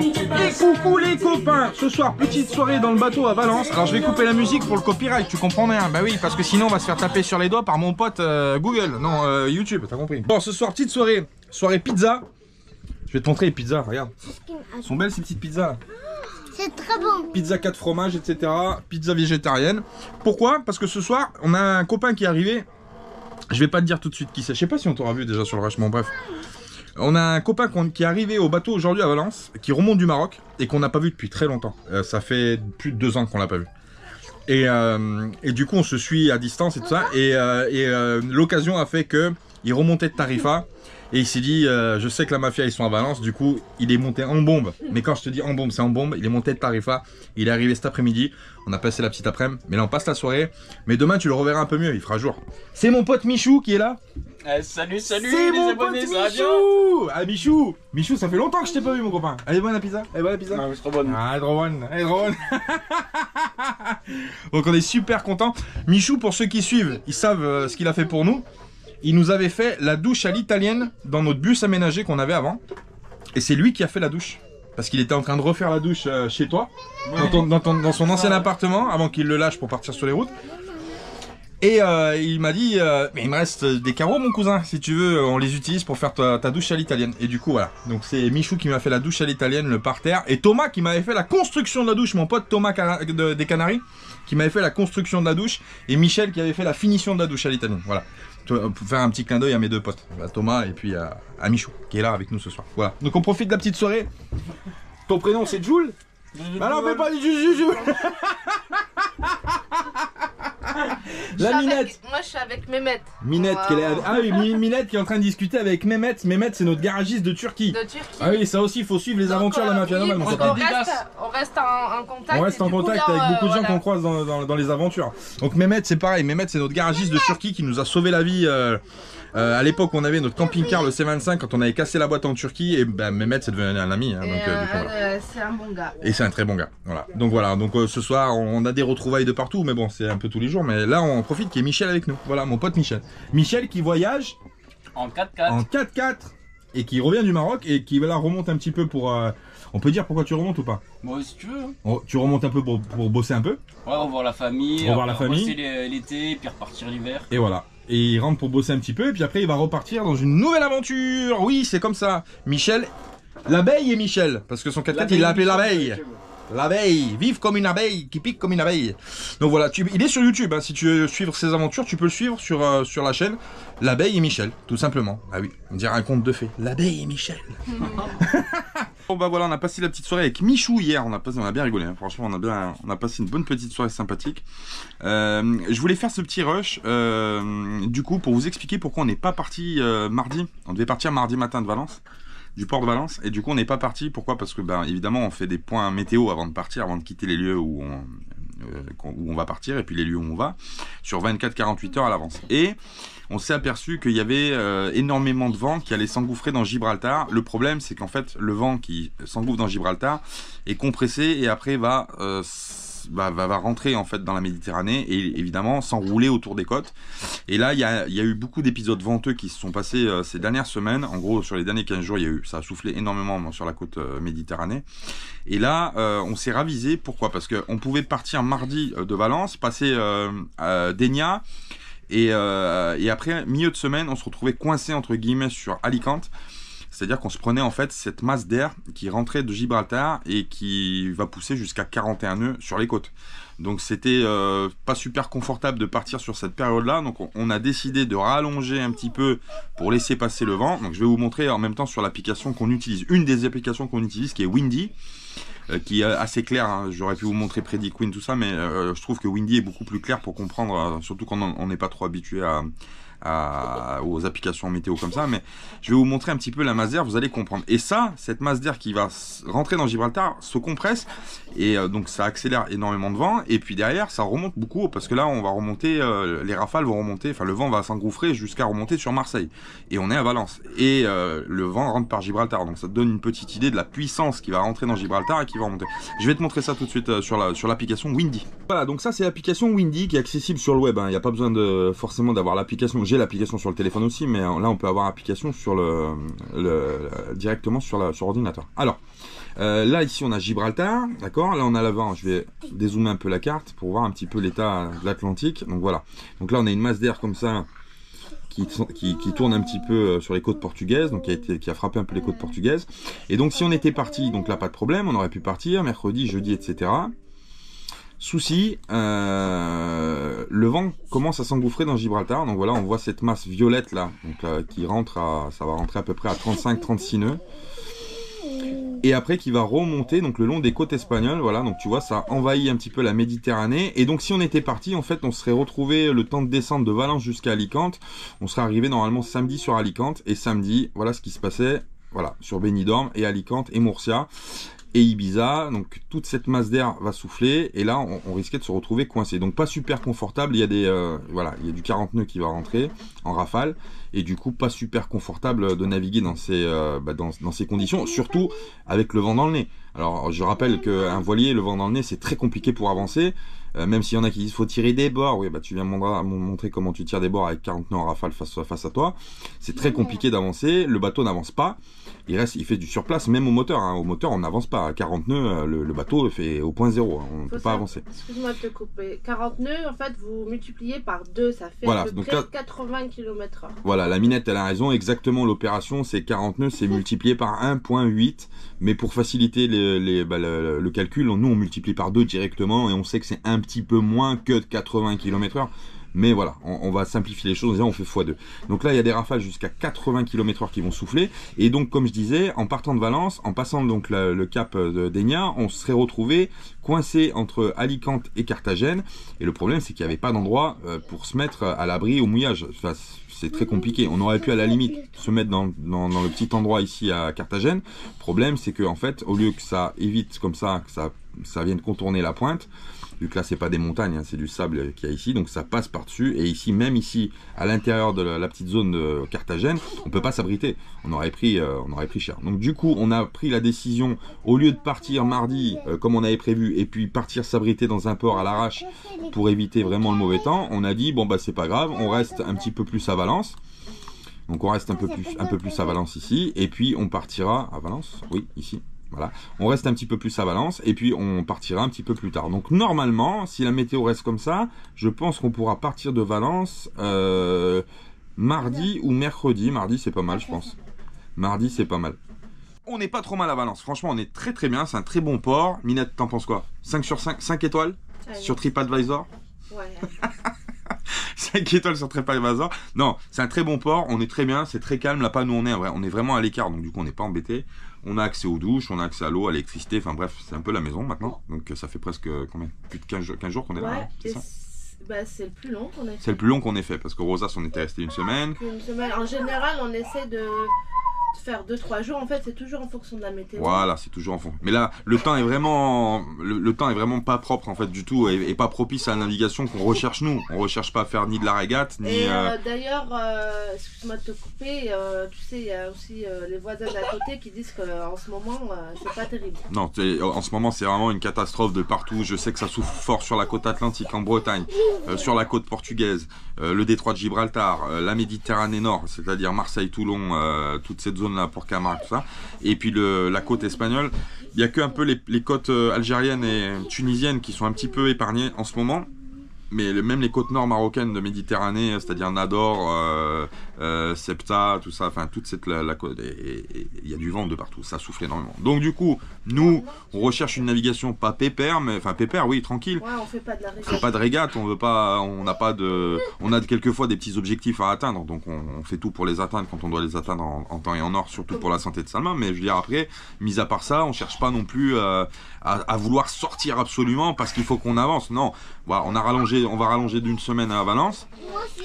Et coucou les copains. Ce soir, petite soirée dans le bateau à Valence. Alors je vais couper la musique pour le copyright, tu comprends bien? Bah oui, parce que sinon on va se faire taper sur les doigts par mon pote Google. Non, YouTube, t'as compris. Bon, ce soir, petite soirée. Soirée pizza. Je vais te montrer les pizzas, regarde. Elles sont belles ces petites pizzas là. C'est très bon. Pizza 4 fromages, etc. Pizza végétarienne. Pourquoi? Parce que ce soir, on a un copain qui est arrivé. Je vais pas te dire tout de suite qui c'est. Je sais pas si on t'aura vu déjà sur le rush, bon bref. On a un copain qui est arrivé au bateau aujourd'hui à Valence, qui remonte du Maroc et qu'on n'a pas vu depuis très longtemps. Ça fait plus de 2 ans qu'on l'a pas vu. Et du coup, on se suit à distance et tout ça. Et l'occasion a fait que il remontait de Tarifa. Et il s'est dit, je sais que la mafia ils sont à Valence, du coup il est monté en bombe. Mais quand je te dis en bombe, c'est en bombe. Il est monté de Tarifa, il est arrivé cet après-midi. On a passé la petite après-midi, mais là on passe la soirée. Mais demain tu le reverras un peu mieux, il fera jour. C'est mon pote Michou qui est là. Salut, salut c'est les mon abonnés, pote ça va bien? Michou. Ah Michou, ça fait longtemps que je t'ai pas vu mon copain. Elle est bonne la pizza? Elle est bonne la pizza? Ah, c'est trop bonne. Ah, elle est trop bonne, elle est trop bonne. Donc on est super content. Michou, pour ceux qui suivent, ils savent ce qu'il a fait pour nous. Il nous avait fait la douche à l'italienne dans notre bus aménagé qu'on avait avant. Et c'est lui qui a fait la douche. Parce qu'il était en train de refaire la douche chez toi, dans son ancien appartement, avant qu'il le lâche pour partir sur les routes. Et il m'a dit, mais il me reste des carreaux mon cousin, si tu veux, on les utilise pour faire ta douche à l'italienne. Et du coup voilà, donc c'est Michou qui m'a fait la douche à l'italienne, le parterre. Et Thomas qui m'avait fait la construction de la douche, mon pote Thomas des Canaries, qui m'avait fait la construction de la douche. Et Michel qui avait fait la finition de la douche à l'italienne, voilà. Pour faire un petit clin d'œil à mes deux potes, à Thomas et puis à Michou, qui est là avec nous ce soir. Voilà, donc on profite de la petite soirée. Ton prénom c'est Jules? Bah non, fais pas du Jules. La Minette. Moi je suis avec Mehmet. Minette, wow. Ah oui, Minette qui est en train de discuter avec Mehmet. Mehmet c'est notre garagiste de Turquie. Ah oui, ça aussi, il faut suivre les aventures de la mafia. Oui, Normalement, on reste en contact. On reste en contact avec beaucoup de gens qu'on croise dans les aventures. Donc Mehmet c'est pareil, Mehmet c'est notre garagiste de Turquie qui nous a sauvé la vie. À l'époque on avait notre camping-car le C25 quand on avait cassé la boîte en Turquie et ben Mehmet c'est devenu un ami. Hein, voilà. C'est un bon gars. Et c'est un très bon gars. Voilà. Donc ce soir on a des retrouvailles de partout, mais bon c'est un peu tous les jours. Mais là on profite qu'il y ait Michel avec nous. Voilà mon pote Michel. Michel qui voyage en 4x4. En 4x4 et qui revient du Maroc et qui là remonte un petit peu pour. On peut dire pourquoi tu remontes ou pas? Moi si tu veux. Oh, tu remontes un peu pour bosser un peu. Ouais, revoir la famille. Revoir la famille. Bosser l'été puis repartir l'hiver. Et voilà. Et il rentre pour bosser un petit peu, et puis après il va repartir dans une nouvelle aventure. Oui, c'est comme ça. Michel, l'abeille et Michel, parce que son 4x4 il l'a appelé l'abeille. L'abeille, vive comme une abeille, qui pique comme une abeille. Donc voilà, il est sur YouTube, hein. Si tu veux suivre ses aventures, tu peux le suivre sur la chaîne. L'abeille et Michel, tout simplement. Ah oui, on dirait un conte de fées. L'abeille et Michel. Bon bah voilà, on a passé la petite soirée avec Michou hier, on a bien rigolé, hein. Franchement on a passé une bonne petite soirée sympathique. Je voulais faire ce petit rush, du coup pour vous expliquer pourquoi on n'est pas parti mardi. On devait partir mardi matin de Valence, du port de Valence, et du coup on n'est pas parti. Pourquoi? Parce que ben évidemment on fait des points météo avant de partir, avant de quitter les lieux où on va partir, et puis les lieux où on va, sur 24-48 heures à l'avance. Et on s'est aperçu qu'il y avait énormément de vent qui allait s'engouffrer dans Gibraltar. Le problème, c'est qu'en fait, le vent qui s'engouffre dans Gibraltar est compressé et après va rentrer en fait dans la Méditerranée et évidemment s'enrouler autour des côtes. Et là, il y a eu beaucoup d'épisodes venteux qui se sont passés ces dernières semaines. En gros, sur les derniers 15 jours, ça a soufflé énormément sur la côte Méditerranée. Et là, on s'est ravisé. Pourquoi? Parce qu'on pouvait partir mardi de Valence, passer à Dénia. Et après, milieu de semaine, on se retrouvait coincé entre guillemets sur Alicante. C'est-à-dire qu'on se prenait en fait cette masse d'air qui rentrait de Gibraltar et qui va pousser jusqu'à 41 nœuds sur les côtes. Donc c'était pas super confortable de partir sur cette période-là. Donc on a décidé de rallonger un petit peu pour laisser passer le vent. Donc je vais vous montrer en même temps sur l'application qu'on utilise. Une des applications qu'on utilise qui est Windy. Qui est assez clair, hein. J'aurais pu vous montrer Predict Wind tout ça, mais je trouve que Windy est beaucoup plus clair pour comprendre, surtout quand on n'est pas trop habitué aux applications météo comme ça. Mais je vais vous montrer un petit peu la masse d'air, vous allez comprendre. Et ça, cette masse d'air qui va rentrer dans Gibraltar se compresse et donc ça accélère énormément de vent. Et puis derrière, ça remonte beaucoup parce que là, on va remonter, les rafales vont remonter, enfin le vent va s'engouffrer jusqu'à remonter sur Marseille. Et on est à Valence. Et le vent rentre par Gibraltar, donc ça te donne une petite idée de la puissance qui va rentrer dans Gibraltar et qui va remonter. Je vais te montrer ça tout de suite sur l'application Windy. Voilà, donc ça c'est l'application Windy qui est accessible sur le web, hein. Il n'y a pas besoin forcément d'avoir l'application. J'ai l'application sur le téléphone aussi, mais là on peut avoir l'application sur directement sur ordinateur. Alors, Là, ici, on a Gibraltar, d'accord. Là, on a l'avant. Je vais dézoomer un peu la carte pour voir un petit peu l'état de l'Atlantique. Donc voilà. Donc là, on a une masse d'air comme ça qui tourne un petit peu sur les côtes portugaises, donc qui a frappé un peu les côtes portugaises. Et donc, si on était parti, donc là, pas de problème, on aurait pu partir mercredi, jeudi, etc. Souci, le vent commence à s'engouffrer dans Gibraltar. Donc voilà, on voit cette masse violette là, donc, qui rentre ça va rentrer à peu près à 35-36 nœuds. Et après qui va remonter donc le long des côtes espagnoles, voilà, donc tu vois ça envahit un petit peu la Méditerranée. Et donc si on était parti, en fait on serait retrouvé le temps de descendre de Valence jusqu'à Alicante. On serait arrivé normalement samedi sur Alicante. Et samedi, voilà ce qui se passait, voilà, sur Benidorm et Alicante et Murcia et Ibiza. Donc toute cette masse d'air va souffler et là on risquait de se retrouver coincé. Donc pas super confortable, il y a voilà, il y a du 40 nœuds qui va rentrer en rafale et du coup pas super confortable de naviguer dans ces conditions, surtout avec le vent dans le nez. Alors je rappelle qu'un voilier, le vent dans le nez, c'est très compliqué pour avancer. Même s'il y en a qui disent faut tirer des bords, oui, bah tu viens montrer comment tu tires des bords avec 40 nœuds en rafale face à toi. C'est très compliqué d'avancer, le bateau n'avance pas, il fait du surplace même au moteur, hein. Au moteur on n'avance pas, à 40 nœuds le bateau fait au point zéro, hein. On ne peut pas avancer. Excuse-moi de te couper, 40 nœuds en fait vous multipliez par 2, ça fait voilà, à peu près 80 km/h. Voilà, la Minette elle a raison, exactement l'opération c'est 40 nœuds, c'est multiplié par 1.8, mais pour faciliter le calcul, nous on multiplie par 2 directement et on sait que c'est un petit peu moins que de 80 km/h. Mais voilà, on va simplifier les choses, on fait x2. Donc là, il y a des rafales jusqu'à 80 km/h qui vont souffler. Et donc, comme je disais, en partant de Valence, en passant donc le cap d'Egna, on serait retrouvé coincé entre Alicante et Carthagène. Et le problème, c'est qu'il n'y avait pas d'endroit pour se mettre à l'abri au mouillage. Enfin, c'est très compliqué. On aurait pu à la limite se mettre dans le petit endroit ici à Carthagène. Le problème, c'est que en fait, au lieu que ça évite comme ça, que ça vienne contourner la pointe, vu que là c'est pas des montagnes, hein, c'est du sable qu'il y a ici, donc ça passe par-dessus, et ici, même ici, à l'intérieur de la petite zone de Carthagène, on peut pas s'abriter, on aurait pris cher. Donc du coup, on a pris la décision, au lieu de partir mardi, comme on avait prévu, et puis partir s'abriter dans un port à l'arrache, pour éviter vraiment le mauvais temps, on a dit, bon bah c'est pas grave, on reste un petit peu plus à Valence, donc on reste un peu plus à Valence ici, et puis on partira à Valence, oui, ici. Voilà, on reste un petit peu plus à Valence et puis on partira un petit peu plus tard. Donc normalement, si la météo reste comme ça, je pense qu'on pourra partir de Valence mardi ou mercredi. Mardi c'est pas mal, je pense. Mardi c'est pas mal. On n'est pas trop mal à Valence, franchement on est très très bien, c'est un très bon port. Minette, t'en penses quoi? 5 sur 5, 5 étoiles sur TripAdvisor? Ouais. 5 étoiles sur TripAdvisor. Non, c'est un très bon port, on est très bien, c'est très calme. Là-bas, nous, on est vraiment à l'écart, donc du coup, on n'est pas embêté. On a accès aux douches, on a accès à l'eau, à l'électricité, enfin bref, c'est un peu la maison maintenant. Donc ça fait presque combien? Plus de 15 jours qu'on est là. Hein, c'est ça? C'est le plus long qu'on ait fait. C'est le plus long qu'on ait fait, parce qu'au Rosas, on était resté une semaine. En général, on essaie de faire 2-3 jours, en fait c'est toujours en fonction de la météo. Voilà, c'est toujours en fonction. Mais là, le temps est vraiment pas propre en fait du tout et pas propice à la navigation qu'on recherche nous. On recherche pas à faire ni de la régate ni. Et d'ailleurs, excuse-moi de te couper, tu sais, il y a aussi les voisins d'à côté qui disent qu'en ce moment c'est pas terrible. Non, en ce moment c'est vraiment une catastrophe de partout. Je sais que ça souffle fort sur la côte atlantique en Bretagne, sur la côte portugaise, le détroit de Gibraltar, la Méditerranée Nord, c'est-à-dire Marseille, Toulon, toute cette zone là pour Camargue, tout ça, et puis la côte espagnole. Il y a que un peu les côtes algériennes et tunisiennes qui sont un petit peu épargnées en ce moment, mais même les côtes nord marocaines de Méditerranée, c'est-à-dire Nador, Ceuta, tout ça, enfin toute la côte, il y a du vent de partout, ça souffle énormément. Donc du coup, nous, on recherche une navigation pas pépère, mais enfin pépère, oui, tranquille. Ouais, on fait pas de la régate. On fait pas de régate, on veut pas, on a quelquefois des petits objectifs à atteindre, donc on fait tout pour les atteindre quand on doit les atteindre en temps et en heure, surtout pour la santé de Salma. Mais je veux dire après, mis à part ça, on cherche pas non plus à vouloir sortir absolument parce qu'il faut qu'on avance. Non, voilà, on va rallonger d'une semaine à Valence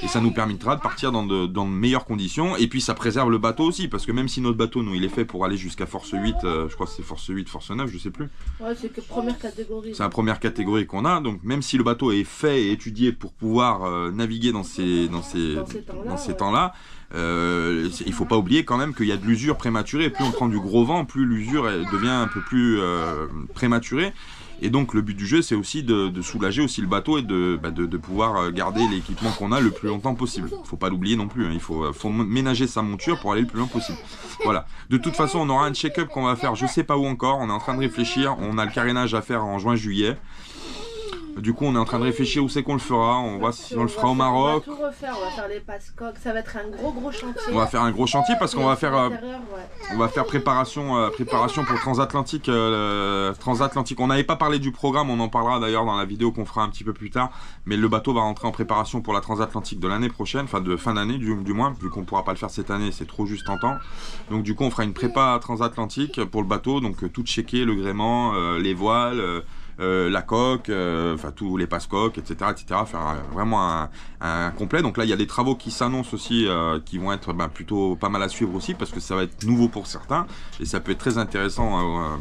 et ça nous permettra de partir dans de meilleures conditions, et puis ça préserve le bateau aussi, parce que même si notre bateau, nous, il est fait pour aller jusqu'à Force 8, je crois que c'est Force 8, Force 9, je sais plus. Ouais, c'est que première catégorie. C'est la première catégorie qu'on a, donc même si le bateau est fait et étudié pour pouvoir naviguer dans ces temps-là, il faut pas oublier quand même qu'il y a de l'usure prématurée. Plus on prend du gros vent, plus l'usure devient un peu plus prématurée. Et donc le but du jeu, c'est aussi de soulager aussi le bateau et de pouvoir garder l'équipement qu'on a le plus longtemps possible. Faut pas l'oublier non plus, hein. Il faut ménager sa monture pour aller le plus loin possible. Voilà. De toute façon, on aura un check-up qu'on va faire, je sais pas où encore, on est en train de réfléchir, on a le carénage à faire en juin-juillet. Du coup, on est en train de réfléchir où c'est qu'on le fera. On voit si on le fera au Maroc. On va tout refaire, on va faire les passe-coques. Ça va être un gros chantier. On va faire un gros chantier parce qu'on va faire, on va faire préparation pour transatlantique. Transatlantique. On n'avait pas parlé du programme, on en parlera d'ailleurs dans la vidéo qu'on fera un petit peu plus tard. Mais le bateau va rentrer en préparation pour la transatlantique de l'année prochaine, enfin de fin d'année du moins, vu qu'on pourra pas le faire cette année, c'est trop juste en temps. Donc du coup, on fera une prépa transatlantique pour le bateau, donc tout checker, le gréement, les voiles. La coque, enfin tous les passe-coques, etc., faire vraiment un complet. Donc là, il y a des travaux qui s'annoncent aussi, qui vont être plutôt pas mal à suivre aussi, parce que ça va être nouveau pour certains, et ça peut être très intéressant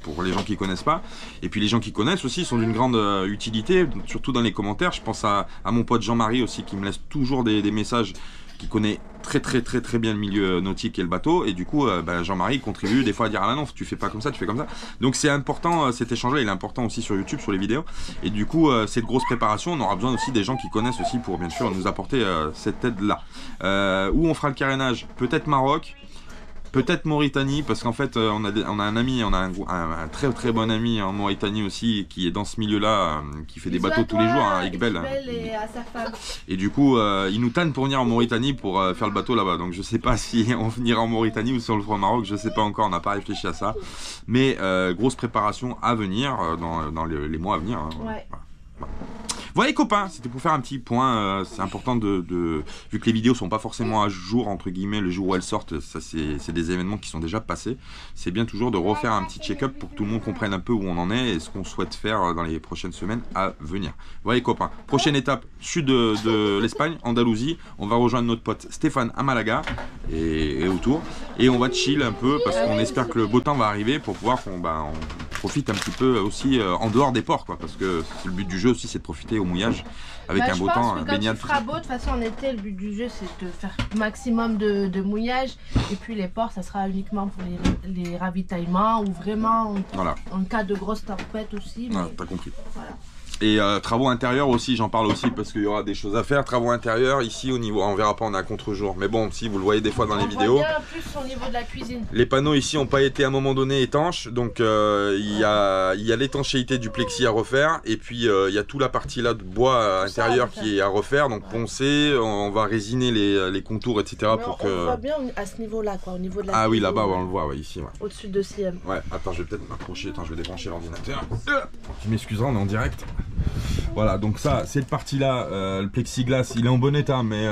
pour les gens qui connaissent pas. Et puis les gens qui connaissent aussi sont d'une grande utilité, surtout dans les commentaires. Je pense à mon pote Jean-Marie aussi, qui me laisse toujours des messages, qui connaît très bien le milieu nautique et le bateau, et du coup Jean-Marie contribue des fois à dire ah non, tu fais pas comme ça, tu fais comme ça. Donc c'est important, cet échange là il est important aussi sur YouTube, sur les vidéos, et du coup cette grosse préparation, on aura besoin aussi des gens qui connaissent aussi pour bien sûr nous apporter cette aide là. Où on fera le carénage, peut-être Maroc, peut-être Mauritanie, parce qu'en fait on a un ami, on a un très bon ami en Mauritanie aussi, qui est dans ce milieu-là, qui fait des bateaux tous les jours, hein, Iqbal. Et à sa femme. Et du coup, il nous tanne pour venir en Mauritanie pour faire le bateau là-bas. Donc je sais pas si on ira en Mauritanie ou si on le fera au Maroc, je sais pas encore, on n'a pas réfléchi à ça. Mais grosse préparation à venir dans les mois à venir. Hein. Ouais. Voilà les copains, c'était pour faire un petit point, c'est important vu que les vidéos sont pas forcément à jour, entre guillemets, le jour où elles sortent, ça c'est des événements qui sont déjà passés, c'est bien toujours de refaire un petit check-up pour que tout le monde comprenne un peu où on en est et ce qu'on souhaite faire dans les prochaines semaines à venir. Voilà les copains, prochaine étape, sud de l'Espagne, Andalousie, on va rejoindre notre pote Stéphane à Malaga et autour, et on va chill un peu parce qu'on espère que le beau temps va arriver pour pouvoir qu'on profite un petit peu aussi en dehors des ports, quoi, parce que le but du jeu aussi c'est de profiter au mouillage avec un beau temps, baignade. Quand il fera beau, de toute façon en été, le but du jeu c'est de faire maximum de mouillage, et puis les ports ça sera uniquement pour les ravitaillements ou vraiment en cas de grosse tempête aussi. Mais... t'as compris. Voilà. Et travaux intérieurs aussi, j'en parle aussi parce qu'il y aura des choses à faire. Travaux intérieurs ici au niveau, on verra pas, on est à contre-jour. Mais bon, si vous le voyez des fois dans les vidéos. On voit bien plus au niveau de la cuisine. Les panneaux ici n'ont pas été à un moment donné étanches, donc il y a l'étanchéité du plexi à refaire, et puis il y a toute la partie là de bois intérieur qui est à refaire, donc poncer, on va résiner les contours, etc. Mais on voit bien à ce niveau-là, quoi, au niveau de la. Ah oui, là-bas, on le voit, ouais, ici. Ouais. Au-dessus de CM. Ouais, attends, je vais peut-être m'approcher, attends, je vais débrancher l'ordinateur. Tu m'excuseras, on est en direct. Voilà, donc ça, cette partie-là, le plexiglas, il est en bon état, mais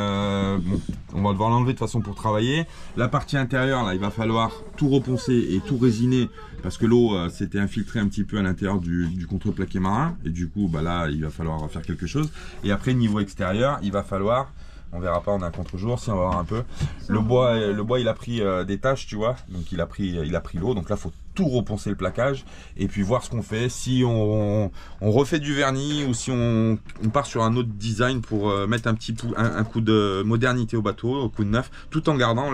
bon, on va devoir l'enlever de toute façon pour travailler. La partie intérieure, là, il va falloir tout reponcer et tout résiner, parce que l'eau s'était infiltrée un petit peu à l'intérieur du contreplaqué marin, et du coup, bah là, il va falloir faire quelque chose. Et après, niveau extérieur, il va falloir... On verra pas, on a un contre-jour, si on va voir un peu. Le bois, il a pris des taches, tu vois. Donc il a pris l'eau. Donc là, faut tout reponcer le plaquage et puis voir ce qu'on fait. Si on refait du vernis ou si on part sur un autre design pour mettre un coup de modernité au bateau, au coup de neuf, tout en gardant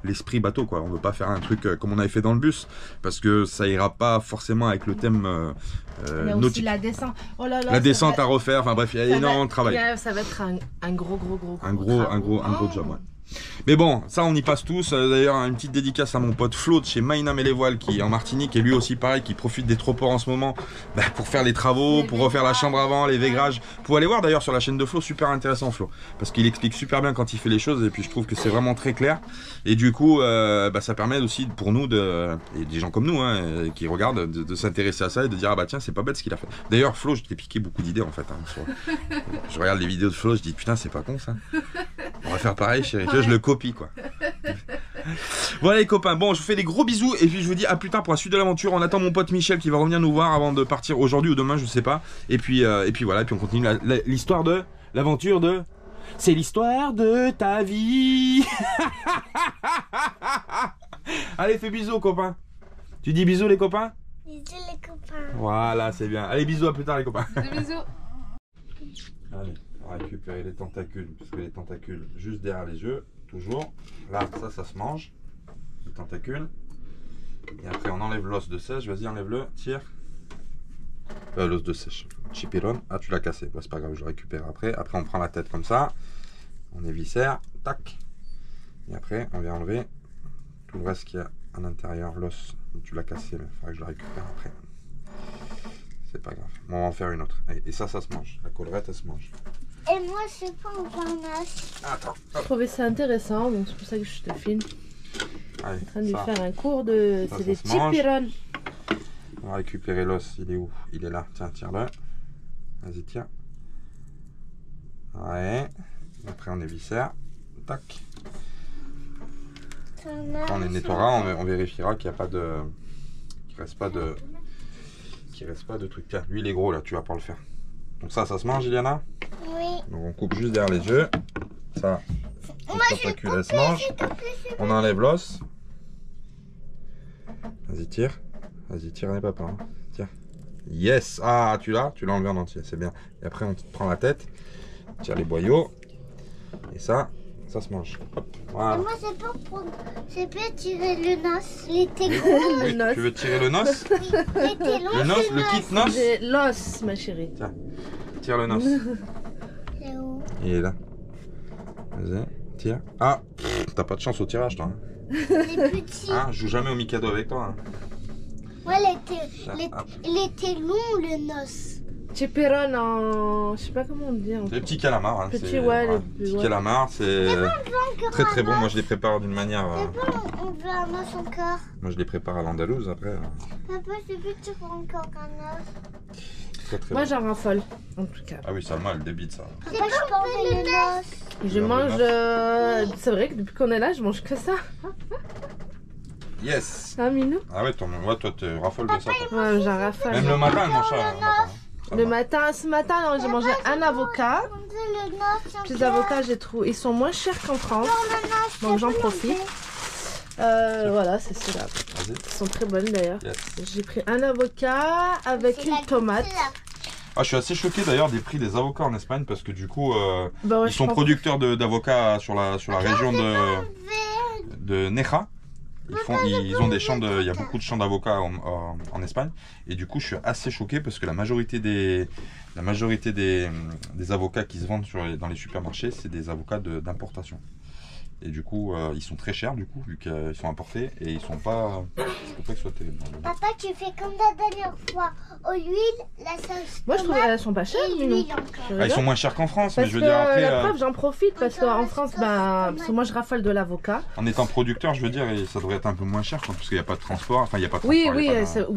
l'esprit bateau, quoi. On veut pas faire un truc comme on avait fait dans le bus, parce que ça ira pas forcément avec le thème il y a aussi la descente. Oh là là, la descente à refaire. Enfin bref, il y a énormément de travail. Ça va être un gros job, ouais. Mais bon, ça on y passe tous. D'ailleurs, une petite dédicace à mon pote Flo de chez Mainam et les Voiles, qui est en Martinique, et lui aussi pareil, qui profite des troports en ce moment pour faire les travaux, pour refaire la chambre avant, les végrages. Pour aller voir d'ailleurs sur la chaîne de Flo, super intéressant Flo, parce qu'il explique super bien quand il fait les choses, et puis je trouve que c'est vraiment très clair. Et du coup, ça permet aussi pour nous, et des gens comme nous qui regardent, de s'intéresser à ça et de dire ah bah tiens, c'est pas bête ce qu'il a fait. D'ailleurs Flo, je t'ai piqué beaucoup d'idées en fait. Je regarde les vidéos de Flo, je dis putain, c'est pas con ça. On va faire pareil chérie. Je le copie, quoi. Voilà les copains, bon, je vous fais des gros bisous et puis je vous dis à plus tard pour la suite de l'aventure. On attend mon pote Michel qui va revenir nous voir avant de partir aujourd'hui ou demain, je sais pas. Et puis voilà, et puis on continue l'histoire de l'aventure de... C'est l'histoire de ta vie. Allez, fais bisous copains. Tu dis bisous les copains? Bisous les copains. Voilà, c'est bien. Allez, bisous, à plus tard les copains. Bisous. Allez, on va récupérer les tentacules, parce que les tentacules juste derrière les yeux, toujours. Là, ça se mange, les tentacules. Et après, on enlève l'os de sèche. Vas-y, enlève-le, tire. L'os de sèche. Chipirón. Ah, tu l'as cassé. Bah, c'est pas grave, je le récupère après. Après, on prend la tête comme ça. On éviscère. Tac. Et après, on vient enlever tout le reste qu'il y a à l'intérieur. L'os, tu l'as cassé, mais il faudra que je le récupère après. C'est pas grave. Bon, on va en faire une autre. Et ça, ça se mange. La collerette, elle se mange. Et moi, je sais pas encore un os. Attends. Je trouvais ça intéressant, donc c'est pour ça que je te filme. Allez, En train de lui ça. faire un cours de. Ça, C'est ça des se mange. chipirón. On va récupérer l'os. Il est où? Il est là. Tiens, tire-le. Vas-y, tiens. Ouais. Après, on éviscère. Tac. Après, on les nettoiera. On vérifiera qu'il n'y a pas de. Qu'il reste pas de. Qu'il reste pas de trucs. Tiens, lui, il est gros là. Tu vas pas le faire. Donc, ça se mange, Iliana? Oui. Donc, on coupe juste derrière les yeux. Ça. La cul, elle se mange. On enlève l'os. Vas-y, tire. Vas-y, tire les papas. Hein. Tire. Yes. Ah, tu l'as enlevé en entier. C'est bien. Et après, on prend la tête. Tire les boyaux. Et ça se mange. Hop. Et Voilà. moi, c'est pas pour. C'est pas tirer le nos. Il était gros. Oui, Le tu veux tirer le nos? Il était long. Le nos, le kit nos? J'ai l'os, ma chérie. Tiens. Tire le nos. C'est où? Il est là. Vas-y. Tire. Ah, t'as pas de chance au tirage, toi. Hein. Les petits. Ah, je joue jamais au Mikado avec toi. Hein. Ouais, Tiens, hop. il était long, le nos. Chipirón en. Je sais pas comment on dit. En... C'est les petits calamars. Hein. Petit, c'est- ouais, les voilà. petits, Petits ouais. calamars, c'est très très bon. Moi, je les prépare d'une manière. C'est bon, on veut un os encore. Moi, je les prépare à l'andalouse après. Papa, c'est plus tu veux encore un os. Très très Moi, bon. j'en raffole, en tout cas. Ah oui, ça mal, débite ça. Papa, je peux enlever le os. Je Tu veux mange. un C'est vrai que depuis qu'on est là, je mange que ça. Yes. Hein, Minou? Ah ouais, toi, tu raffole de ça. toi. Ouais, j'en raffole. Même le matin, elle mange ça. hein, le matin, hein. Ça Le va. matin, ce matin, non, j'ai mangé un avocat. On veut le os. Puis les avocats, j'ai trouvé, ils sont moins chers qu'en France. Donc j'en profite. Voilà, c'est ceux-là. Vas-y. Ils sont très bonnes d'ailleurs. Yes. J'ai pris un avocat avec une tomate. Ah, je suis assez choqué d'ailleurs des prix des avocats en Espagne parce que du coup, Bah ouais, ils je sont pense- producteurs d'avocats sur la région de Neja. Ils ont des champs il y a beaucoup de champs d'avocats en Espagne. Et du coup, je suis assez choqué parce que la majorité des avocats qui se vendent dans les supermarchés, c'est des avocats d'importation. Et du coup, ils sont très chers du coup, vu qu'ils sont importés et ils sont pas. Je trouve pas qu'ils soient terribles. Papa, tu fais comme la dernière fois. Au huile, la sauce. Moi je trouve tomate qu'elles sont pas chères, et mais non. l'huile encore. Ah, ils sont moins chers qu'en France, Parce mais je que veux dire après, la preuve, j'en profite parce qu'en France, bah, parce que moi je raffole de l'avocat. en étant producteur, je veux dire, et ça devrait être un peu moins cher, quoi, parce qu'il n'y a pas de transport. Enfin, il n'y a pas de Oui, transport. il y a oui, pas de-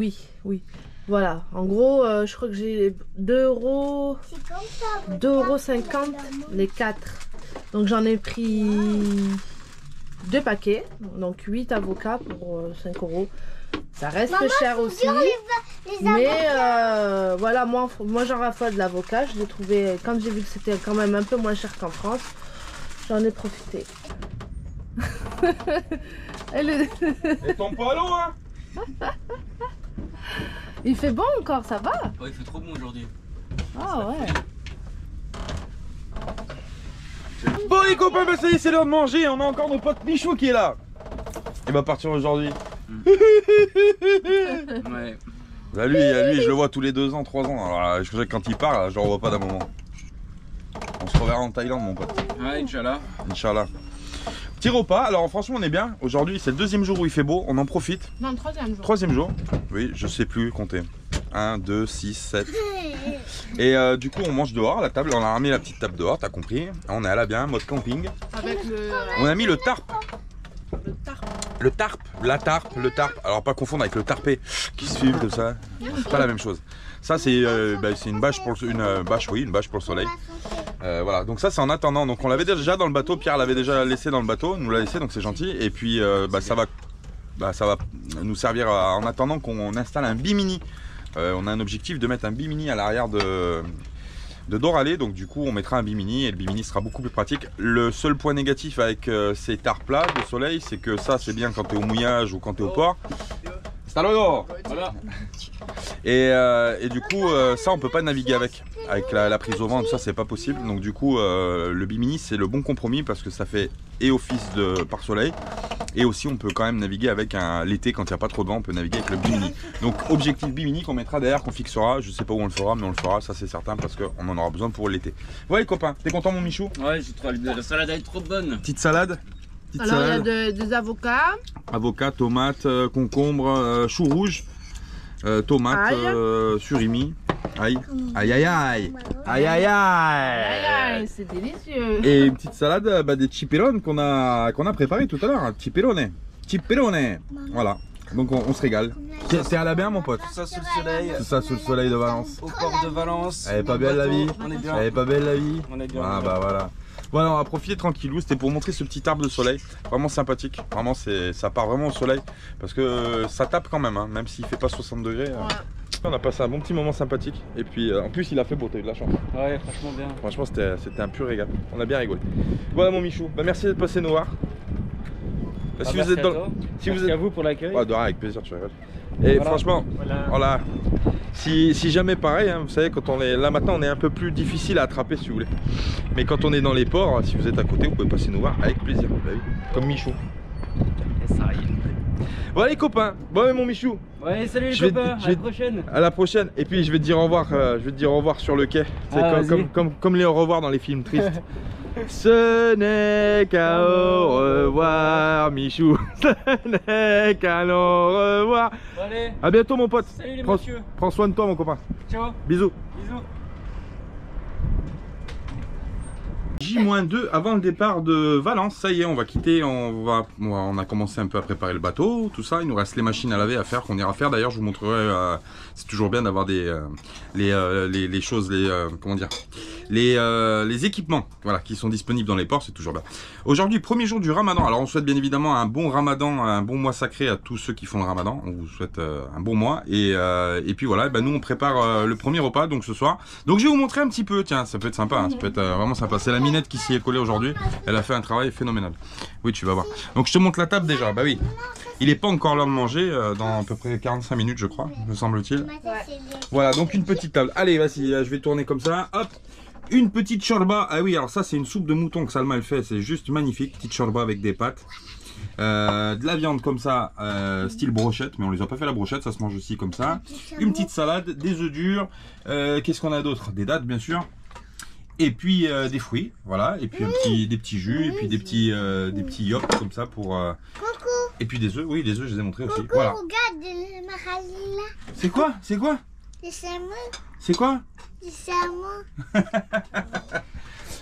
oui. Voilà, en gros, je crois que j'ai 2 C'est comme ça. 2,50 € les 4. Donc j'en ai pris 2 paquets, donc 8 avocats pour 5 €. Ça reste cher aussi. Les Mais avocats. voilà, moi j'en raffole de l'avocat. Je l'ai trouvé, quand j'ai vu que c'était quand même un peu moins cher qu'en France, j'en ai profité. Et ton pas à l'eau, hein? Il fait bon encore, ça va? Ouais, il fait trop bon aujourd'hui. Ah ouais. Bon les copains, bah ça y est, c'est l'heure de manger. On a encore nos potes Michou qui est là. Il va partir aujourd'hui. Ouais. Bah lui, je le vois tous les 2 ans, 3 ans. Alors là, je sais que quand il part, là, je le revois pas d'un moment. On se reverra en Thaïlande, mon pote. Ouais, Inch'Allah. Inch'Allah. Petit repas, alors franchement on est bien. Aujourd'hui c'est le 2e jour où il fait beau, on en profite. Non, le 3e jour. 3e jour, oui, je sais plus compter. 1, 2, 6, 7. Et du coup on mange dehors à la table, on a ramené la petite table dehors, t'as compris. On est à la bien, mode camping. Avec le On a mis le tarp. tarp. Le tarp, la tarp, le tarp. Alors pas confondre avec le tarpé qui se fume comme ça. C'est pas la même chose. Ça c'est une bâche pour une bâche pour le soleil. Voilà, donc ça c'est en attendant. Donc on l'avait déjà dans le bateau. Pierre l'avait déjà laissé dans le bateau, nous l'a laissé, donc c'est gentil. Et puis ça va nous servir en attendant qu'on installe un bimini. On a un objectif de mettre un bimini à l'arrière de Doralé, donc du coup on mettra un bimini et le bimini sera beaucoup plus pratique. Le seul point négatif avec ces tarpes là de soleil, c'est que ça c'est bien quand tu es au mouillage ou quand tu es au port. Hasta luego. Voilà. Et du coup, ça on peut pas naviguer avec la prise au vent, ça c'est pas possible. Donc du coup, le bimini c'est le bon compromis parce que ça fait et office de pare-soleil et aussi on peut quand même naviguer avec l'été quand il n'y a pas trop de vent, on peut naviguer avec le bimini. Donc objectif bimini qu'on mettra derrière, qu'on fixera. Je sais pas où on le fera, mais on le fera, ça c'est certain parce qu'on en aura besoin pour l'été. Ouais les copains, t'es content mon Michou? Ouais, j'ai trouvé la salade elle est trop bonne. Petite salade. Alors il y a des avocats. Avocats, tomates, concombres, choux rouges, tomates, surimi. Aïe, aïe, aïe, aïe, aïe, aïe, aïe. C'est délicieux. Et une petite salade des chipirone qu'on a préparé tout à l'heure. Chipirone, chipirone. Voilà. Donc on se régale. T'es à la bien mon pote? Tout ça sous le soleil. Tout ça sous le soleil de Valence. Au port de Valence. Elle est pas belle la vie? On est bien. Elle est pas belle la vie? On est bien. Ah bah voilà. Voilà, on va profiter tranquillou. C'était pour montrer ce petit arbre de soleil. Vraiment sympathique. Vraiment, ça part vraiment au soleil. Parce que ça tape quand même, hein, même s'il fait pas 60 degrés. On a passé un bon petit moment sympathique. Et puis en plus, il a fait beau, t'as eu de la chance. Ouais, franchement bien. Franchement, c'était un pur régal. On a bien rigolé. Voilà mon Michou. Bah, merci d'être passé nous voir. Si vous êtes dans. Merci à vous pour l'accueil. Ouais, de rien, avec plaisir, tu rigoles. Et voilà. Franchement, voilà. Si jamais pareil, hein, vous savez, quand on est là maintenant, on est un peu plus difficile à attraper si vous voulez. Mais quand on est dans les ports, si vous êtes à côté, vous pouvez passer nous voir avec plaisir. Bah oui, comme Michou. Et ça arrive. Voilà les copains. Bon mon Michou. Ouais, salut les copains. À la prochaine. À la prochaine. Et puis je vais te dire au revoir. Je vais te dire au revoir sur le quai. Comme les au revoir dans les films tristes. Ce n'est qu'à au revoir, Michou. Ce n'est qu'à au revoir. Bon, allez. À bientôt, mon pote. Salut les messieurs. Prends soin de toi, mon copain. Ciao. Bisous. Bisous. J-2 avant le départ de Valence, ça y est, on va quitter, on a commencé un peu à préparer le bateau, tout ça, il nous reste les machines à laver à faire, qu'on ira faire, d'ailleurs je vous montrerai, c'est toujours bien d'avoir les choses, comment dire, les équipements, voilà, qui sont disponibles dans les ports, c'est toujours bien. Aujourd'hui, premier jour du Ramadan, alors on souhaite bien évidemment un bon Ramadan, un bon mois sacré à tous ceux qui font le Ramadan, on vous souhaite un bon mois, et puis voilà, ben nous on prépare le premier repas, donc ce soir, donc je vais vous montrer un petit peu, tiens, ça peut être sympa, hein, ça peut être vraiment sympa, c'est la Minette qui s'y est collée aujourd'hui, elle a fait un travail phénoménal. Oui, tu vas voir. Donc je te montre la table déjà, bah oui. Il n'est pas encore l'heure de manger, dans à peu près 45 minutes je crois, me semble-t-il. Voilà, donc une petite table. Allez, vas-y, je vais tourner comme ça, hop. Une petite shorba, ah oui, alors ça c'est une soupe de mouton que Salma elle fait, c'est juste magnifique. Petite shorba avec des pâtes. De la viande comme ça, style brochette, mais on les a pas fait la brochette, ça se mange aussi comme ça. Une petite salade, des œufs durs, qu'est-ce qu'on a d'autre? Des dattes bien sûr. Et puis des fruits, voilà, et puis des petits jus, et puis des petits yolks comme ça pour... Et puis des œufs, oui des œufs je les ai montrés aussi, voilà. Regarde le marali là. C'est quoi? C'est quoi? Le salmon. C'est quoi? Le salmon.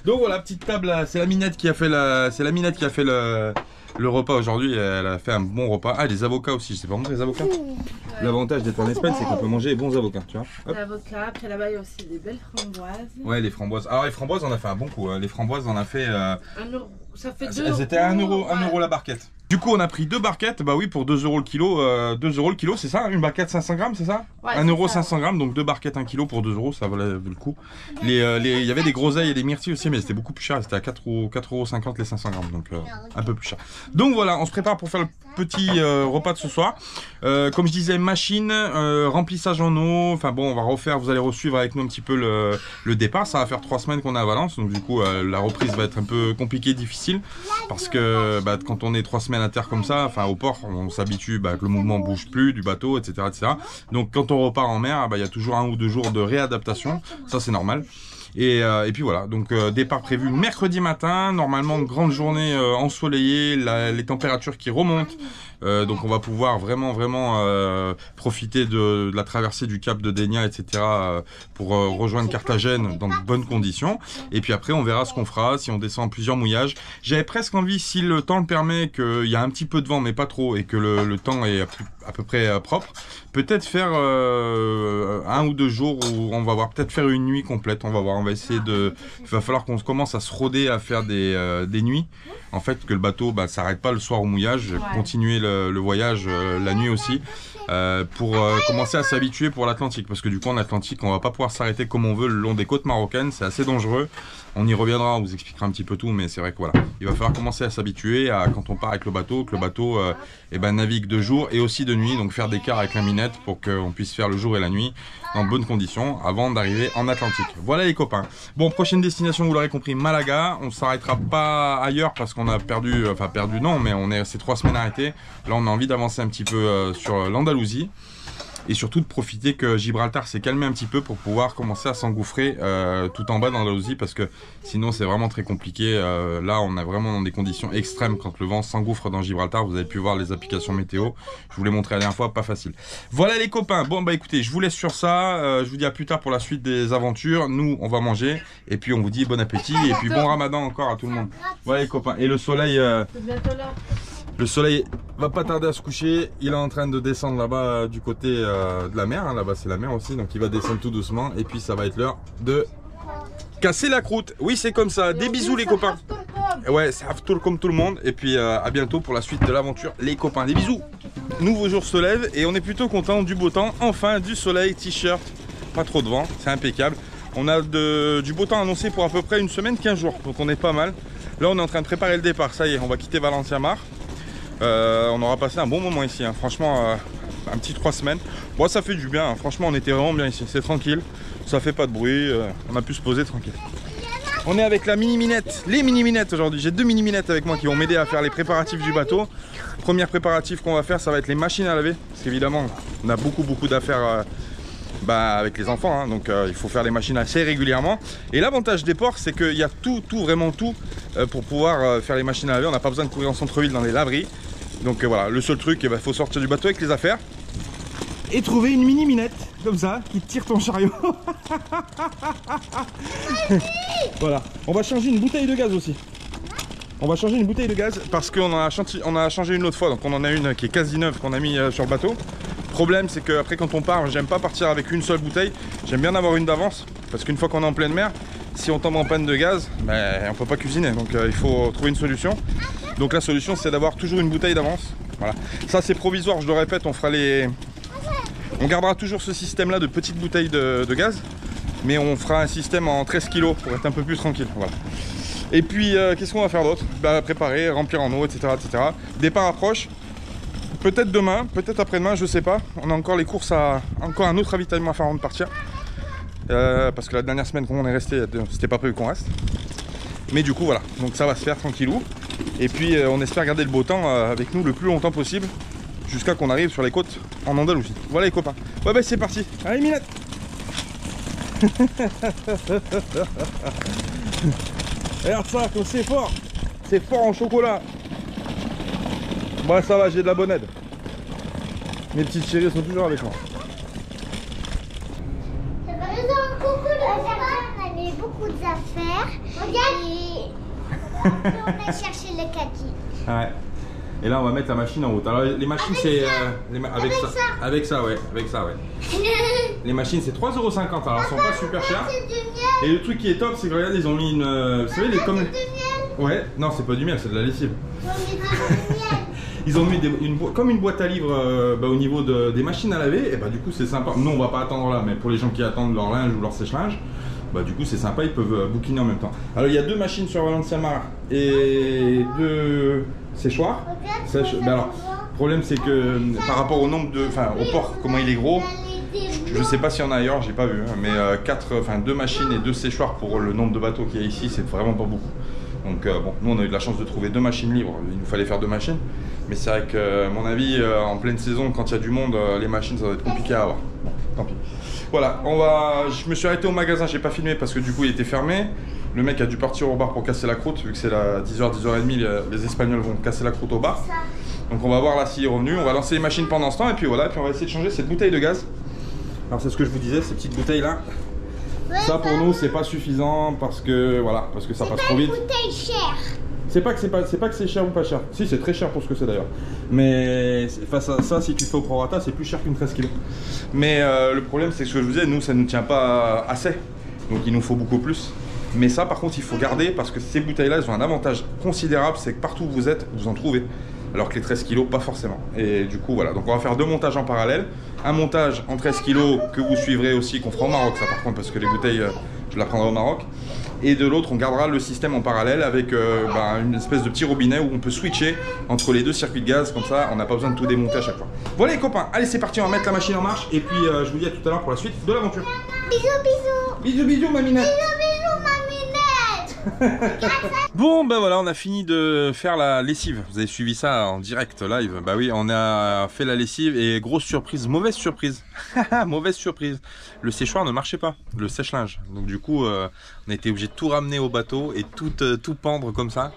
Donc voilà, petite table, c'est la Minette qui a fait le repas aujourd'hui, elle a fait un bon repas. Ah, des avocats aussi, je sais pas montrer les avocats. L'avantage d'être en Espagne, c'est qu'on peut manger les bons avocats, tu vois. Des avocats, après là-bas il y a aussi des belles framboises. Ouais, les framboises. Alors les framboises, on a fait un bon coup. Les framboises, on a fait... 1 euro. Ça fait 2 euros. Elles étaient à 1 euro la barquette. Du coup, on a pris 2 barquettes, bah oui, pour 2 euros le kilo. 2 euros le kilo, c'est ça? Une barquette 500 grammes, c'est ça? Ouais, 1 euro 500 grammes, donc 2 barquettes 1 kilo pour 2 euros, ça valait le coup. Il y avait des groseilles et des myrtilles aussi, mais c'était beaucoup plus cher. C'était à 4,50 € les 500 grammes, donc un peu plus cher. Donc voilà, on se prépare pour faire le petit repas de ce soir. Comme je disais, machine, remplissage en eau. Enfin bon, on va refaire, vous allez resuivre avec nous un petit peu le départ. Ça va faire 3 semaines qu'on est à Valence, donc du coup, la reprise va être un peu compliquée, difficile. Parce que quand on est 3 semaines à terre comme ça, enfin au port, on s'habitue que le mouvement bouge plus du bateau, etc., etc. Donc quand on repart en mer, il y a toujours 1 ou 2 jours de réadaptation, ça c'est normal. Et puis voilà, donc départ prévu mercredi matin, normalement grande journée ensoleillée, les températures qui remontent. Donc on va pouvoir vraiment profiter de la traversée du cap de Dénia, etc. Pour rejoindre Carthagène dans de bonnes conditions. Et puis après on verra ce qu'on fera, si on descend en plusieurs mouillages. J'avais presque envie, si le temps le permet, qu'il y a un petit peu de vent mais pas trop, et que le temps est à peu près propre, peut-être faire 1 ou 2 jours où on va voir, peut-être faire une nuit complète, on va voir, on va essayer de... Il va falloir qu'on commence à se rôder à faire des nuits. En fait, que le bateau s'arrête pas le soir au mouillage, continuer le voyage la nuit aussi. pour commencer à s'habituer pour l'Atlantique, parce que du coup en Atlantique on va pas pouvoir s'arrêter comme on veut le long des côtes marocaines, c'est assez dangereux. On y reviendra, on vous expliquera un petit peu tout, mais c'est vrai que voilà, il va falloir commencer à s'habituer à quand on part avec le bateau, que le bateau navigue de jour et aussi de nuit, donc faire des quarts avec la minette pour qu'on puisse faire le jour et la nuit dans de bonnes conditions avant d'arriver en Atlantique. Voilà les copains. Bon, prochaine destination, vous l'aurez compris, Malaga. On s'arrêtera pas ailleurs parce qu'on a perdu, enfin perdu non, mais on est ces 3 semaines arrêtés. Là, on a envie d'avancer un petit peu sur l'Andalousie. Et surtout de profiter que Gibraltar s'est calmé un petit peu pour pouvoir commencer à s'engouffrer tout en bas d'Andalousie, parce que sinon c'est vraiment très compliqué. Là on est vraiment dans des conditions extrêmes quand le vent s'engouffre dans Gibraltar. Vous avez pu voir les applications météo, je vous l'ai montré la dernière fois, pas facile. Voilà les copains, bon bah écoutez, je vous laisse sur ça, je vous dis à plus tard pour la suite des aventures. Nous on va manger et puis on vous dit bon appétit et puis bon ramadan encore à tout le monde. Voilà les copains, et le soleil... C'est bientôt là. Le soleil va pas tarder à se coucher, il est en train de descendre là-bas du côté de la mer, hein. Là-bas c'est la mer aussi, donc il va descendre tout doucement et puis ça va être l'heure de casser la croûte. Oui c'est comme ça, des bisous les copains. Ouais, c'est after comme tout le monde et puis à bientôt pour la suite de l'aventure les copains, des bisous. Nouveau jour se lève et on est plutôt content du beau temps, enfin du soleil, t-shirt, pas trop de vent, c'est impeccable. On a du beau temps annoncé pour à peu près une semaine, 15 jours, donc on est pas mal. Là on est en train de préparer le départ, ça y est, on va quitter Valenciamar. On aura passé un bon moment ici, hein. Franchement un petit 3 semaines. Bon ça fait du bien, hein. Franchement on était vraiment bien ici, c'est tranquille, ça fait pas de bruit, on a pu se poser tranquille. On est avec la mini-minette, les mini-minettes aujourd'hui, j'ai 2 mini-minettes avec moi qui vont m'aider à faire les préparatifs du bateau. Premier préparatif qu'on va faire, ça va être les machines à laver, parce qu'évidemment on a beaucoup d'affaires avec les enfants, hein. Donc il faut faire les machines assez régulièrement. Et l'avantage des ports, c'est qu'il y a vraiment tout pour pouvoir faire les machines à laver. On n'a pas besoin de courir en centre-ville dans les laveries. Donc voilà, le seul truc, il faut sortir du bateau avec les affaires et trouver une mini minette comme ça qui tire ton chariot. Voilà, on va changer une bouteille de gaz aussi. On va changer une bouteille de gaz parce qu'on a changé une autre fois, donc on en a une qui est quasi neuve qu'on a mis sur le bateau. Le problème c'est qu'après quand on part, j'aime pas partir avec une seule bouteille, j'aime bien avoir une d'avance parce qu'une fois qu'on est en pleine mer, si on tombe en panne de gaz, on peut pas cuisiner, donc il faut trouver une solution. Donc la solution c'est d'avoir toujours une bouteille d'avance. Voilà, ça c'est provisoire, je le répète, on gardera toujours ce système là de petites bouteilles de gaz, mais on fera un système en 13 kg pour être un peu plus tranquille. Voilà. Et puis qu'est-ce qu'on va faire d'autre? Préparer, remplir en eau, etc. Départ approche. Peut-être demain, peut-être après-demain, je sais pas. On a encore les courses encore un autre ravitaillement à faire avant de partir. Parce que la dernière semaine quand on est resté, c'était pas prévu qu'on reste. Mais du coup voilà, donc ça va se faire tranquillou. Et puis on espère garder le beau temps avec nous le plus longtemps possible, jusqu'à qu'on arrive sur les côtes en Andalousie. Voilà les copains. Ouais c'est parti. Allez Minette. Regarde ça, comme c'est fort. C'est fort en chocolat. Bon ça va, j'ai de la bonne aide. Mes petites chéries sont toujours avec moi. On avait beaucoup d'affaires. Et on a cherché le kaki. Ouais. Et là on va mettre la machine en route. Alors les machines c'est avec ça ouais. Les machines c'est 3,50 €, alors elles sont pas super chères. Et le truc qui est top c'est que regarde, ils ont mis une... Vous savez les comme... Ouais, non c'est pas du miel, c'est de la lessive. Ils ont mis comme une boîte à livres au niveau des machines à laver, et du coup c'est sympa. Nous on va pas attendre là, mais pour les gens qui attendent leur linge ou leur sèche-linge, du coup c'est sympa, ils peuvent bouquiner en même temps. Alors il y a 2 machines sur Valenciamar et 2 séchoirs. Alors le problème c'est que par rapport au nombre au port, comment il est gros, je sais pas s'il y en a ailleurs, j'ai pas vu, hein, mais 2 machines et 2 séchoirs pour le nombre de bateaux qu'il y a ici, c'est vraiment pas beaucoup. Donc bon, nous on a eu de la chance de trouver 2 machines libres, il nous fallait faire 2 machines. Mais c'est vrai que à mon avis, en pleine saison, quand il y a du monde, les machines ça va être compliqué à avoir. Bon, tant pis. Voilà, je me suis arrêté au magasin, j'ai pas filmé parce que du coup il était fermé. Le mec a dû partir au bar pour casser la croûte, vu que c'est à 10h, 10h30, les Espagnols vont casser la croûte au bar. Donc on va voir là s'il est revenu, on va lancer les machines pendant ce temps et puis voilà, puis on va essayer de changer cette bouteille de gaz. Alors c'est ce que je vous disais, ces petites bouteilles là. Ça pour nous c'est pas suffisant parce que voilà, parce que ça passe trop vite. C'est pas une bouteille chère. C'est pas que c'est cher ou pas cher. Si c'est très cher pour ce que c'est d'ailleurs. Mais face à ça, si tu fais au prorata, c'est plus cher qu'une 13 kg. Mais le problème c'est que ce que je vous disais, nous ça ne nous tient pas assez. Donc il nous faut beaucoup plus. Mais ça par contre il faut garder parce que ces bouteilles là elles ont un avantage considérable, c'est que partout où vous êtes, vous en trouvez. alors que les 13 kg pas forcément. Et du coup voilà, donc on va faire 2 montages en parallèle. Un montage en 13 kg que vous suivrez aussi, qu'on fera au Maroc ça par contre, parce que les bouteilles je la prendrai au Maroc. Et de l'autre on gardera le système en parallèle avec une espèce de petit robinet où on peut switcher entre les 2 circuits de gaz, comme ça on n'a pas besoin de tout démonter à chaque fois. Voilà les copains, allez c'est parti, on va mettre la machine en marche et puis je vous dis à tout à l'heure pour la suite de l'aventure. Bisous, bisous. Bisous bisous ma minette. Bisous, bisous, ma minette. Bon ben voilà, on a fini de faire la lessive. Vous avez suivi ça en direct live. Bah oui, on a fait la lessive et grosse surprise, mauvaise surprise. Mauvaise surprise. Le séchoir ne marchait pas, le sèche-linge. Donc du coup, on a été obligé de tout ramener au bateau et tout pendre comme ça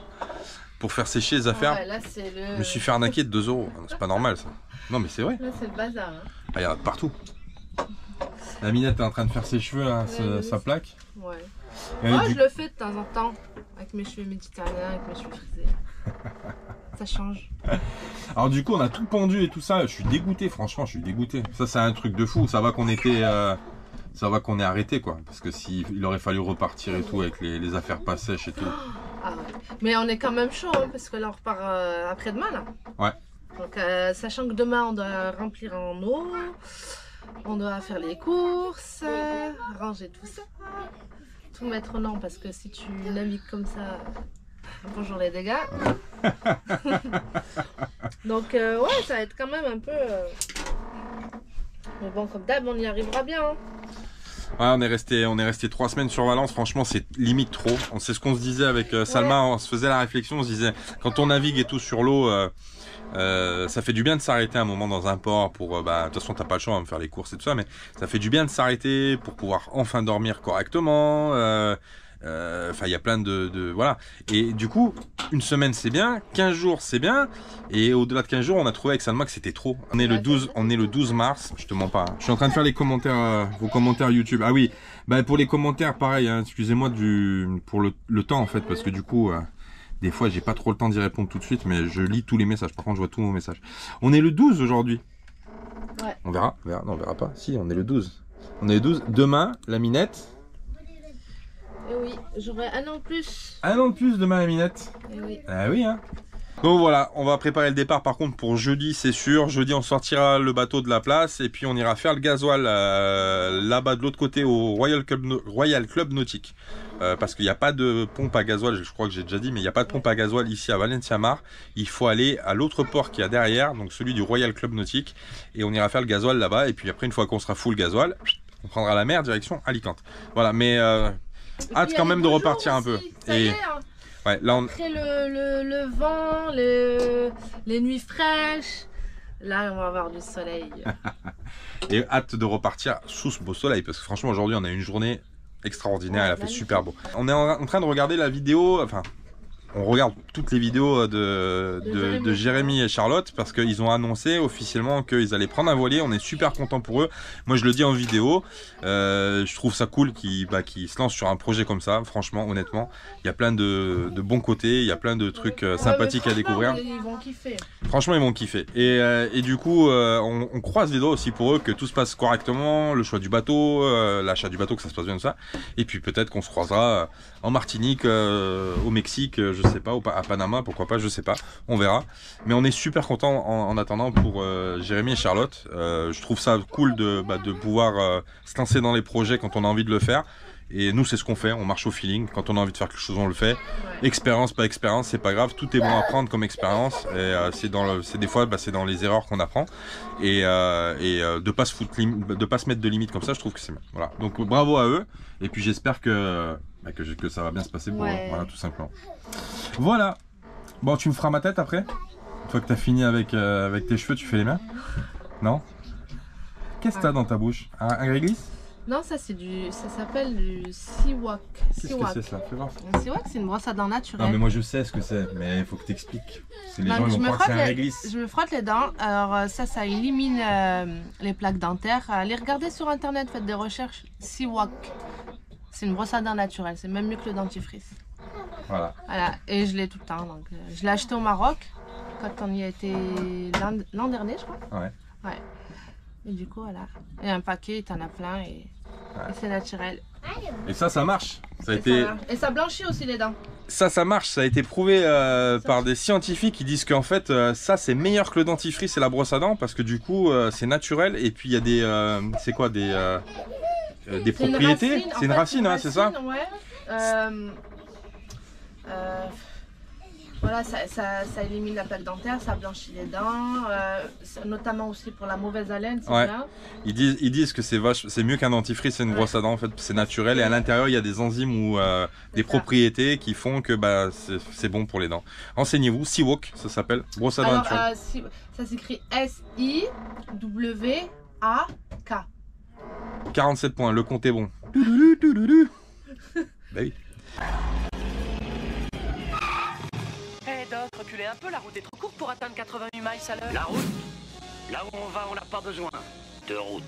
pour faire sécher les affaires. Ouais, là, c'est le... Je me suis fait arnaquer de 2 €. C'est pas normal ça. Non mais c'est vrai. Là, c'est le bazar. Hein. Ah, il y en a de partout. La minette est en train de faire ses cheveux, là, sa plaque. Ouais. Moi, je le fais de temps en temps, avec mes cheveux méditerranéens, avec mes cheveux frisés. Ça change. Alors du coup, on a tout pendu et tout ça. Je suis dégoûté, franchement, je suis dégoûté. Ça, c'est un truc de fou. Ça va qu'on était, ça va qu'on est arrêté, quoi. Parce que il aurait fallu repartir et tout avec les affaires pas sèches et tout. Ah ouais. Mais on est quand même chaud, hein, parce que là, on repart après-demain, là. Ouais. Donc, sachant que demain, on doit remplir en eau, on doit faire les courses, ranger tout ça. Tout mettre au nom, parce que si tu navigues comme ça, bonjour les dégâts. Donc ouais, ça va être quand même un peu... Mais bon, comme d'hab, on y arrivera bien. Hein. Ouais, on est resté 3 semaines sur Valence, franchement c'est limite trop. C'est ce qu'on se disait avec Salma, on se faisait la réflexion, on se disait, quand on navigue et tout sur l'eau, ça fait du bien de s'arrêter un moment dans un port pour, de toute façon t'as pas le choix de faire les courses et tout ça, mais ça fait du bien de s'arrêter pour pouvoir enfin dormir correctement. Enfin, il y a plein voilà. Et du coup, une semaine c'est bien, 15 jours c'est bien, et au-delà de 15 jours, on a trouvé avec Salma que c'était trop. On est le 12 mars, je te mens pas. Je suis en train de faire les commentaires, vos commentaires YouTube. Ah oui, bah pour les commentaires, pareil, hein, excusez-moi pour le temps en fait, parce que du coup, des fois j'ai pas trop le temps d'y répondre tout de suite, mais je lis tous les messages. Par contre, je vois tous vos messages. On est le 12 aujourd'hui. Ouais. On verra, non, on verra pas. Si, on est le 12. On est le 12. Demain, la minette. Et oui, j'aurai un an de plus. Un an de plus demain la minette. Et oui. Ah oui hein. Donc voilà, on va préparer le départ par contre pour jeudi, c'est sûr. Jeudi on sortira le bateau de la place et puis on ira faire le gasoil là-bas de l'autre côté au Royal Club Nautique. Parce qu'il n'y a pas de pompe à gasoil, je crois que j'ai déjà dit, mais il n'y a pas de pompe à gasoil ici à Valencia Mar. Il faut aller à l'autre port qu'il y a derrière, donc celui du Royal Club Nautique. Et on ira faire le gasoil là-bas. Et puis après, une fois qu'on sera full gasoil, on prendra la mer direction Alicante. Voilà, mais hâte quand même de repartir un peu. Et ouais, là on... après le vent, les nuits fraîches, là on va avoir du soleil. Et hâte de repartir sous ce beau soleil, parce que franchement aujourd'hui on a une journée extraordinaire, elle a fait super beau. On est en train de regarder la vidéo, enfin on regarde toutes les vidéos de Jérémy et Charlotte, parce qu'ils ont annoncé officiellement qu'ils allaient prendre un voilier. On est super content pour eux. Moi je le dis en vidéo, je trouve ça cool qu'ils se lancent sur un projet comme ça. Franchement, honnêtement, il y a plein de bons côtés, il y a plein de trucs sympathiques à découvrir. Ils vont kiffer. Franchement ils vont kiffer. Et du coup on croise les doigts aussi pour eux, que tout se passe correctement, le choix du bateau, l'achat du bateau, que ça se passe bien, tout ça. Et puis peut-être qu'on se croisera en Martinique, au Mexique, je sais pas, à Panama, pourquoi pas, je sais pas, on verra. Mais on est super content en attendant pour Jérémy et Charlotte. Je trouve ça cool de pouvoir se lancer dans les projets quand on a envie de le faire. Et nous c'est ce qu'on fait, on marche au feeling, quand on a envie de faire quelque chose on le fait. Expérience, pas expérience, c'est pas grave, tout est bon à prendre comme expérience. Et c'est des fois c'est dans les erreurs qu'on apprend. Et de pas se mettre de limites comme ça, je trouve que c'est bien. Voilà. Donc bravo à eux, et puis j'espère que ça va bien se passer pour eux, voilà, tout simplement. Voilà. Bon, tu me feras ma tête après? Une fois que tu as fini avec tes cheveux, tu fais les miens? Non? Qu'est-ce que t'as dans ta bouche? Un réglisse? Non, ça s'appelle du Siwak. Qu'est-ce que c'est ça? Fais voir. Un Siwak, c'est une brosse à dents naturelle. Non mais moi je sais ce que c'est, mais il faut que tu expliques. Les gens ils vont croire que c'est un réglisse. Je me frotte les dents, alors ça élimine les plaques dentaires. Allez regarder sur internet, faites des recherches. Siwak. C'est une brosse à dents naturelle, c'est même mieux que le dentifrice. Voilà. Voilà, et je l'ai tout le temps. Donc, je l'ai acheté au Maroc quand on y a été l'an dernier, je crois. Ouais. Ouais. Et du coup, voilà. Et un paquet, t'en as plein et c'est naturel. Et ça marche. Et ça blanchit aussi les dents. Ça marche, ça a été prouvé par des scientifiques qui disent qu'en fait ça c'est meilleur que le dentifrice et la brosse à dents parce que du coup c'est naturel et puis il y a des c'est quoi des propriétés, c'est une racine, hein, c'est ça? Ouais. Voilà, ça élimine la plaque dentaire, ça blanchit les dents, notamment aussi pour la mauvaise haleine, c'est ouais. bien. Ils disent que c'est mieux qu'un dentifrice et une brosse à dents, en fait, c'est naturel et à l'intérieur il y a des enzymes ou des propriétés qui font que bah, c'est bon pour les dents. Renseignez-vous, Siwok, ça s'appelle, brosse à dents naturelle. Ça s'écrit S-I-W-A-K. 47 points, le compte est bon. Bah oui. Doc, reculez un peu, la route est trop courte pour atteindre 88 miles à l'heure. La route? Là où on va, on n'a pas besoin de route.